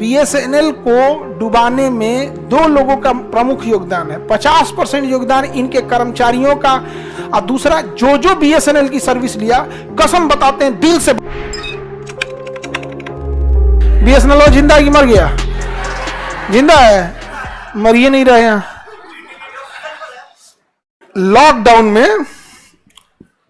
BSNL को डुबाने में दो लोगों का प्रमुख योगदान है। 50% योगदान इनके कर्मचारियों का, और दूसरा जो बीएसएनएल की सर्विस लिया, कसम बताते हैं दिल से। बीएसएनएल जिंदा है कि मर गया? जिंदा है, मरिए नहीं रहे हैं। लॉकडाउन में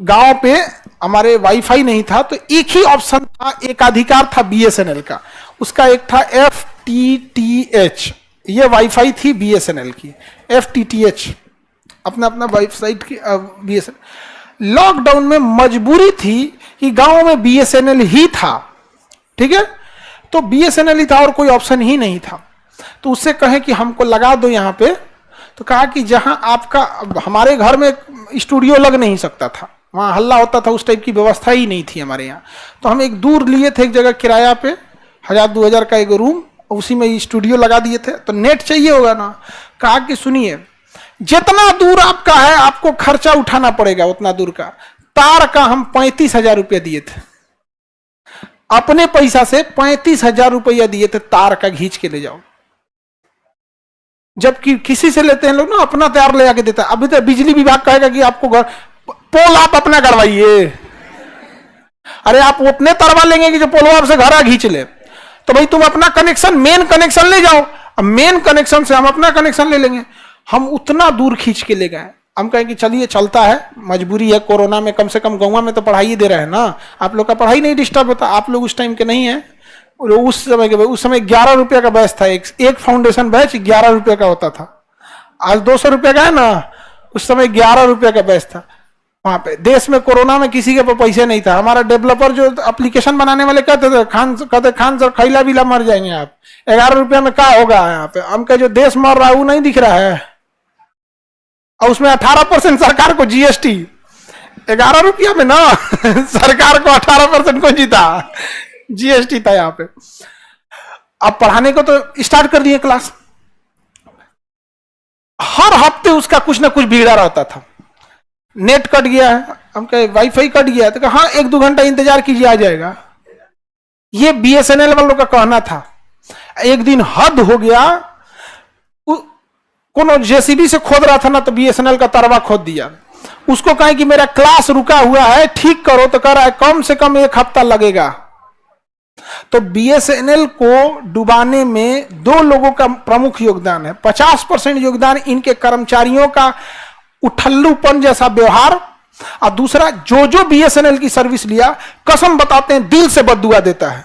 गांव पे हमारे वाईफाई नहीं था, तो एक ही ऑप्शन था, एकाधिकार था बीएसएनएल का। उसका एक था FTTH, ये वाईफाई थी बीएसएनएल की, FTTH अपना अपना वेबसाइट की बीएसएनएल। लॉकडाउन में मजबूरी थी कि गांव में बीएसएनएल ही था, ठीक है, तो बीएसएनएल ही था और कोई ऑप्शन ही नहीं था। तो उससे कहे कि हमको लगा दो यहाँ पे, तो कहा कि जहां आपका, हमारे घर में स्टूडियो लग नहीं सकता था, वहाँ हल्ला होता था, उस टाइप की व्यवस्था ही नहीं थी हमारे यहाँ। तो हम एक दूर लिए थे, एक जगह किराया पे 1000-2000 का एक रूम, उसी में स्टूडियो लगा दिए थे। तो नेट चाहिए होगा ना, कहा कि सुनिए, जितना दूर आपका है आपको खर्चा उठाना पड़ेगा उतना दूर का। तार का हम 35,000 रुपया दिए थे, अपने पैसा से 35,000 रुपया दिए थे, तार का घींच के ले जाओ। जबकि किसी से लेते हैं लोग ना, अपना तार ले आके देता है। अभी तो बिजली विभाग कहेगा कि आपको घर पोल आप अपना करवाइए। अरे आप उतने तरवा लेंगे कि जो पोल आपसे घर आ घींच ले, तो भाई तुम अपना कनेक्शन, मेन कनेक्शन ले जाओ। अब मेन कनेक्शन से हम अपना कनेक्शन ले लेंगे। हम उतना दूर खींच के ले गए। हम कहें कि चलिए चलता है, मजबूरी है, कोरोना में कम से कम गाँव में तो पढ़ाई दे रहे हैं ना, आप लोग का पढ़ाई नहीं डिस्टर्ब होता। आप लोग उस टाइम के नहीं है, उस समय 11 रुपये का बैच था, एक फाउंडेशन बैच 11 रुपये का होता था। आज 200 रुपये का है ना, उस समय 11 रुपये का बैच था। वहां पे देश में कोरोना में किसी के पास पैसे नहीं था। हमारा डेवलपर जो एप्लीकेशन बनाने वाले कहते थे, खान सर खैला बिला मर जाएंगे आप, 11 रुपया में क्या होगा यहाँ पे। हम कहे जो देश मर रहा है वो नहीं दिख रहा है, और उसमें 18% सरकार को जीएसटी, 11 रुपया में ना सरकार को 18% को जीता जीएसटी था यहाँ पे। अब पढ़ाने को तो स्टार्ट कर दिए क्लास, हर हफ्ते उसका कुछ ना कुछ बिगड़ा रहता था। नेट कट गया है, हम कहे वाईफाई कट गया है, तो कहा हाँ 1-2 घंटा इंतजार कीजिए आ जाएगा। ये बीएसएनएल वालों का कहना था। एक दिन हद हो गया, कोनो जेसीबी से खोद रहा था ना, तो बीएसएनएल का तरवा खोद दिया। उसको कहे कि मेरा क्लास रुका हुआ है, ठीक करो, तो कह रहा है कम से कम 1 हफ्ता लगेगा। तो बीएसएनएल को डुबाने में दो लोगों का प्रमुख योगदान है। 50% योगदान इनके कर्मचारियों का उठल्लूपन जैसा व्यवहार, और दूसरा जो बीएसएनएल की सर्विस लिया, कसम बताते हैं दिल से बद्दुआ देता है।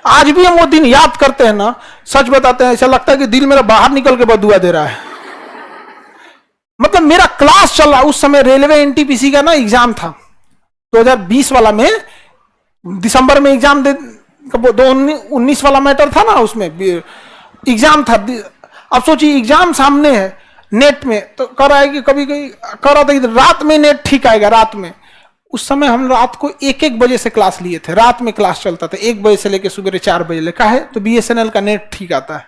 आज भी हम वो दिन याद करते हैं ना, सच बताते हैं, ऐसा लगता है कि दिल मेरा बाहर निकल के बद्दुआ दे रहा है। मतलब मेरा क्लास चल रहा, उस समय रेलवे एनटीपीसी का ना एग्जाम था 2020 वाला में, दिसंबर में एग्जाम दे, 2019 वाला मैटर था ना, उसमें एग्जाम था। अब सोचिए एग्जाम सामने है, नेट में तो कर रहा है कि कभी कभी कर रहा था कि रात में नेट ठीक आएगा, रात में। उस समय हम रात को 1-1 बजे से क्लास लिए थे, रात में क्लास चलता था 1 बजे से लेकर सुबह 4 बजे लेका है, तो बीएसएनएल का नेट ठीक आता है।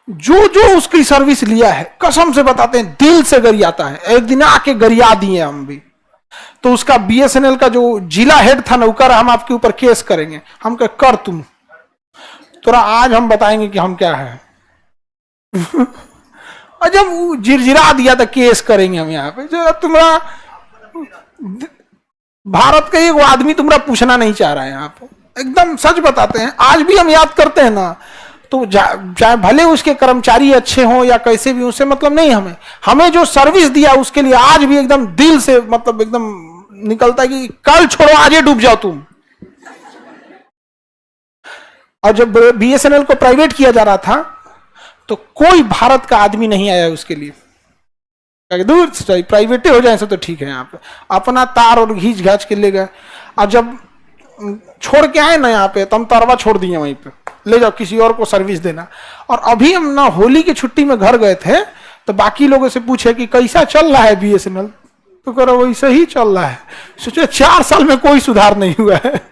जो उसकी सर्विस लिया है, कसम से बताते हैं दिल से गरियाता है। एक दिन आके गरिया दिए हम भी। तो उसका बीएसएनएल का जो जिला हेड था ना, वो कर हम आपके ऊपर केस करेंगे। हम कह कर तुम थोड़ा, आज हम बताएंगे कि हम क्या है। और जब वो जिरजिरा दिया था, केस करेंगे हम यहाँ पे, जो तुम्हारा भारत का एक आदमी तुम्हारा पूछना नहीं चाह रहा है यहाँ पे। एकदम सच बताते हैं, आज भी हम याद करते हैं ना, तो चाहे भले उसके कर्मचारी अच्छे हों या कैसे भी, उससे मतलब नहीं। हमें जो सर्विस दिया उसके लिए आज भी एकदम दिल से, मतलब एकदम निकलता है कि कल छोड़ो आज ही डूब जाओ तुम। और जब बीएसएनएल को प्राइवेट किया जा रहा था, तो कोई भारत का आदमी नहीं आया उसके लिए, दूर से प्राइवेट हो जाए तो ठीक है। यहाँ पे अपना तार और घींच घाच के ले गए। और जब छोड़ के आए ना यहाँ पे, तो हम तरवा छोड़ दिए वहीं पे, ले जाओ किसी और को सर्विस देना। और अभी हम ना होली की छुट्टी में घर गए थे, तो बाकी लोगों से पूछे कि कैसा चल रहा है बीएसएनएल, तो करो वैसे ही चल रहा है। सोचो 4 साल में कोई सुधार नहीं हुआ है।